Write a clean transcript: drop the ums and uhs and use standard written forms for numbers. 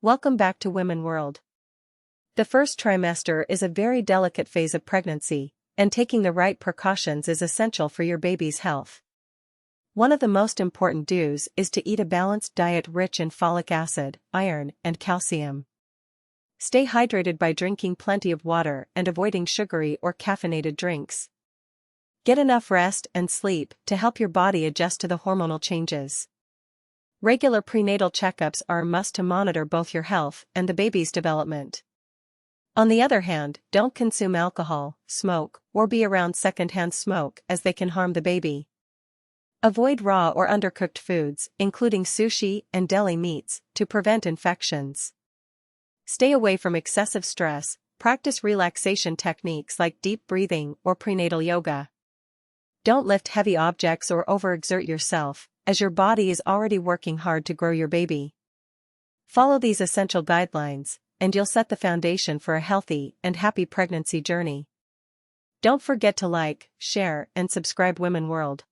Welcome back to Women World. The first trimester is a very delicate phase of pregnancy, and taking the right precautions is essential for your baby's health. One of the most important do's is to eat a balanced diet rich in folic acid, iron, and calcium. Stay hydrated by drinking plenty of water and avoiding sugary or caffeinated drinks. Get enough rest and sleep to help your body adjust to the hormonal changes. Regular prenatal checkups are a must to monitor both your health and the baby's development. On the other hand, don't consume alcohol, smoke, or be around secondhand smoke as they can harm the baby. Avoid raw or undercooked foods, including sushi and deli meats, to prevent infections. Stay away from excessive stress, practice relaxation techniques like deep breathing or prenatal yoga. Don't lift heavy objects or overexert yourself, as your body is already working hard to grow your baby. Follow these essential guidelines, and you'll set the foundation for a healthy and happy pregnancy journey. Don't forget to like, share, and subscribe Women World.